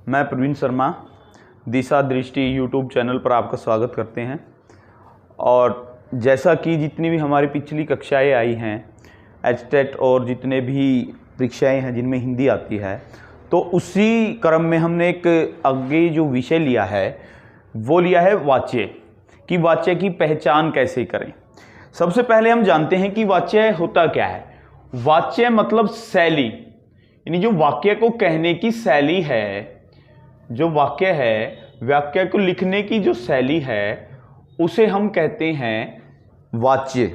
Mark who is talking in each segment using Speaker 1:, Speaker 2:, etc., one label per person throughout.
Speaker 1: मैं प्रवीण शर्मा दिशा दृष्टि YouTube channel पर आपका स्वागत करते हैं। और जैसा कि जितनी भी हमारी पिछली कक्षाएं आई हैं एचटेट और जितने भी परीक्षाएं हैं जिनमें हिंदी आती है, तो उसी क्रम में हमने एक आगे जो विषय लिया है वो लिया है वाच्य, कि वाच्य की पहचान कैसे करें। सबसे पहले हम जानते हैं कि वाच्य होता क्या है। वाच्य मतलब शैली, यानी जो वाक्य को कहने की शैली है, जो वाक्य है, वाक्य को लिखने की जो शैली है, उसे हम कहते हैं वाच्य।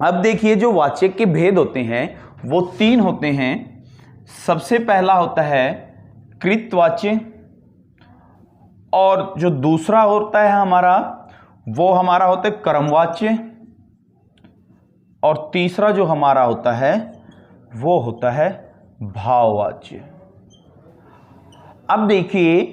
Speaker 1: अब देखिए, जो वाच्य के भेद होते हैं वो 3 होते हैं। सबसे पहला होता है कृतवाच्य, और जो दूसरा होता है वो हमारा होता है कर्मवाच्य, और तीसरा जो हमारा होता है वो होता है भाववाच्य। अब देखिए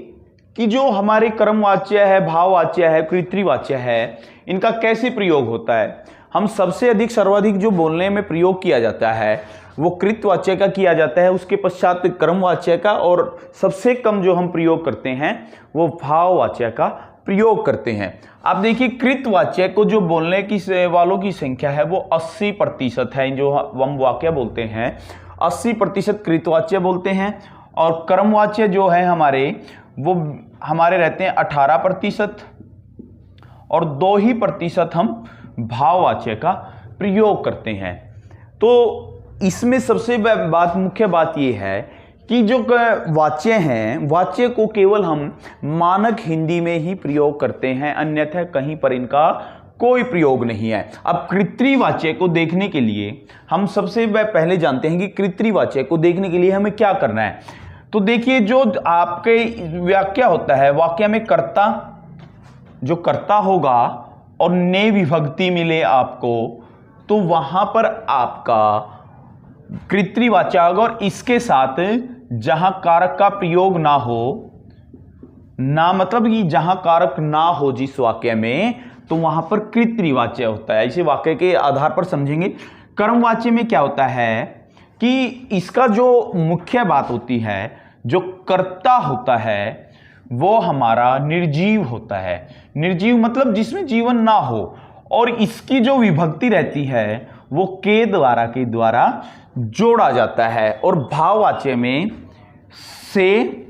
Speaker 1: कि जो हमारे कर्मवाच्य है, भाववाच्य है, कृतवाच्य है, इनका कैसे प्रयोग होता है। हम सबसे अधिक सर्वाधिक जो बोलने में प्रयोग किया जाता है वो कृतवाच्य का किया जाता है, उसके पश्चात कर्मवाच्य का, और सबसे कम जो हम प्रयोग करते हैं वो भाववाच्य का प्रयोग करते हैं। अब देखिए, कृतवाच्य को जो बोलने की वालों की संख्या है वो 80% है। जो हम वाक्य बोलते हैं 80% कृतवाच्य बोलते हैं, और कर्मवाच्य जो है वो हमारे रहते हैं 18%, और 2% हम भाववाच्य का प्रयोग करते हैं। तो इसमें सबसे मुख्य बात यह है कि जो वाच्य हैं, वाच्य को केवल हम मानक हिंदी में ही प्रयोग करते हैं, अन्यथा कहीं पर इनका कोई प्रयोग नहीं है। अब कृतवाच्य को देखने के लिए हम सबसे पहले जानते हैं कि कृतवाच्य को देखने के लिए हमें क्या करना है। तो देखिए, जो आपके वाक्य होता है, वाक्य में कर्ता, जो कर्ता होगा और ने विभक्ति मिले आपको, तो वहां पर आपका कृतवाच्य होगा। और इसके साथ जहां कारक का प्रयोग ना हो, ना मतलब कि जहां कारक ना हो जिस वाक्य में, तो वहां पर कृतवाच्य होता है। इसे वाक्य के आधार पर समझेंगे। कर्मवाच्य में क्या होता है कि इसका जो मुख्य बात होती है, जो कर्ता होता है वो हमारा निर्जीव होता है। निर्जीव मतलब जिसमें जीवन ना हो, और इसकी जो विभक्ति रहती है वो के द्वारा जोड़ा जाता है। और भाववाच्य में से,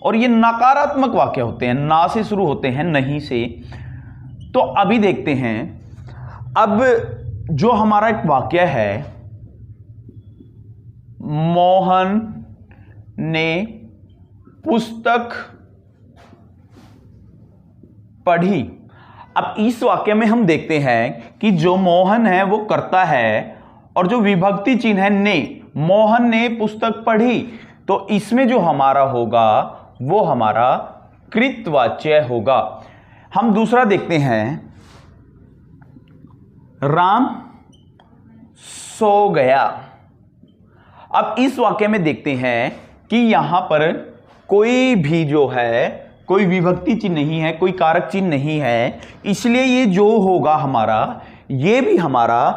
Speaker 1: और ये नकारात्मक वाक्य होते हैं, ना से शुरू होते हैं, नहीं से। तो अभी देखते हैं, अब जो हमारा एक वाक्य है, मोहन ने पुस्तक पढ़ी। अब इस वाक्य में हम देखते हैं कि जो मोहन है वो कर्ता है, और जो विभक्ति चिन्ह है ने, मोहन ने पुस्तक पढ़ी, तो इसमें जो हमारा होगा वो हमारा कृतवाच्य होगा। हम दूसरा देखते हैं, राम सो गया। अब इस वाक्य में देखते हैं कि यहां पर कोई भी जो है, कोई विभक्ति चिन्ह नहीं है, कोई कारक चिन्ह नहीं है, इसलिए ये जो होगा हमारा, ये भी हमारा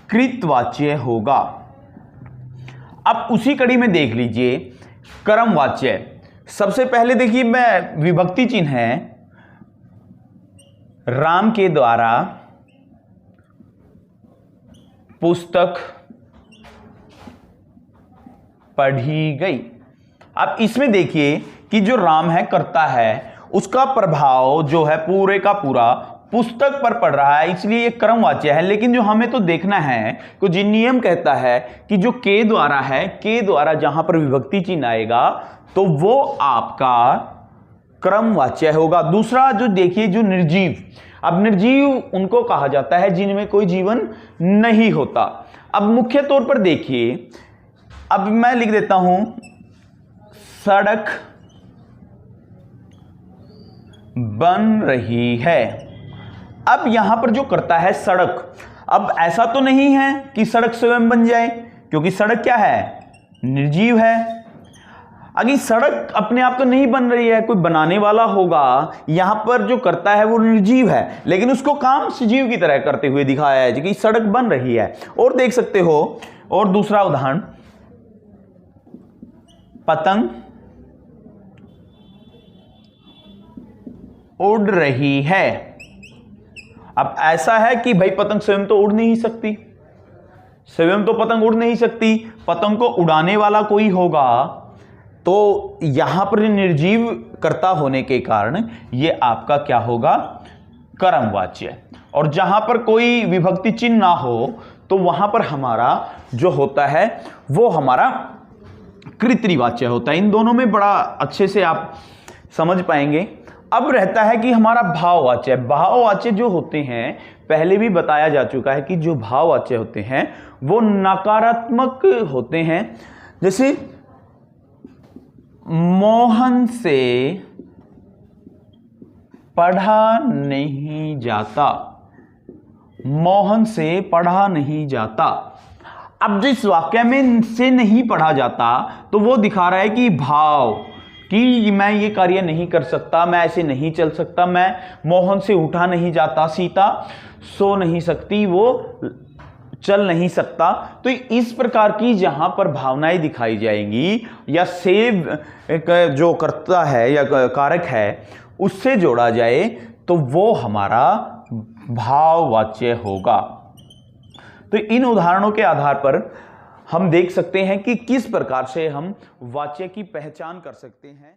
Speaker 1: कृतवाच्य होगा। अब उसी कड़ी में देख लीजिए कर्मवाच्य। सबसे पहले देखिए, मैं विभक्ति चिन्ह है, राम के द्वारा पुस्तक पढ़ी गई। अब इसमें देखिए कि जो राम है, कर्ता है, उसका प्रभाव जो है पूरे का पूरा पुस्तक पर पड़ रहा है, इसलिए ये कर्मवाच्य है। लेकिन जो हमें तो देखना है, तो जो नियम कहता है कि जो के द्वारा है, के द्वारा जहां पर विभक्ति चिन्ह आएगा तो वो आपका कर्मवाच्य होगा। दूसरा जो देखिए, जो निर्जीव। अब निर्जीव उनको कहा जाता है जिनमें कोई जीवन नहीं होता। अब मुख्य तौर पर देखिए, अब मैं लिख देता हूं, सड़क बन रही है। अब यहां पर जो करता है सड़क, अब ऐसा तो नहीं है कि सड़क स्वयं बन जाए, क्योंकि सड़क क्या है, निर्जीव है। अगर सड़क अपने आप तो नहीं बन रही है, कोई बनाने वाला होगा। यहां पर जो करता है वो निर्जीव है, लेकिन उसको काम सजीव की तरह करते हुए दिखाया है कि सड़क बन रही है। और देख सकते हो, और दूसरा उदाहरण, पतंग उड़ रही है। अब ऐसा है कि भाई पतंग स्वयं तो उड़ नहीं सकती, स्वयं तो पतंग उड़ नहीं सकती, पतंग को उड़ाने वाला कोई होगा। तो यहां पर निर्जीव कर्ता होने के कारण यह आपका क्या होगा, कर्मवाच्य। और जहां पर कोई विभक्ति चिन्ह ना हो तो वहां पर हमारा जो होता है वो हमारा कृतवाच्य होता है। इन दोनों में बड़ा अच्छे से आप समझ पाएंगे। अब रहता है कि हमारा भाववाच्य। भाववाच्य जो होते हैं, पहले भी बताया जा चुका है कि जो भाववाच्य होते हैं वो नकारात्मक होते हैं। जैसे मोहन से पढ़ा नहीं जाता, मोहन से पढ़ा नहीं जाता। अब जिस वाक्य में से नहीं पढ़ा जाता तो वो दिखा रहा है कि भाव, कि मैं ये कार्य नहीं कर सकता, मैं ऐसे नहीं चल सकता, मैं मोहन से उठा नहीं जाता, सीता सो नहीं सकती, वो चल नहीं सकता। तो इस प्रकार की जहां पर भावनाएं दिखाई जाएंगी या सेव जो कर्ता है या कारक है उससे जोड़ा जाए तो वो हमारा भाववाच्य होगा। तो इन उदाहरणों के आधार पर हम देख सकते हैं कि किस प्रकार से हम वाच्य की पहचान कर सकते हैं।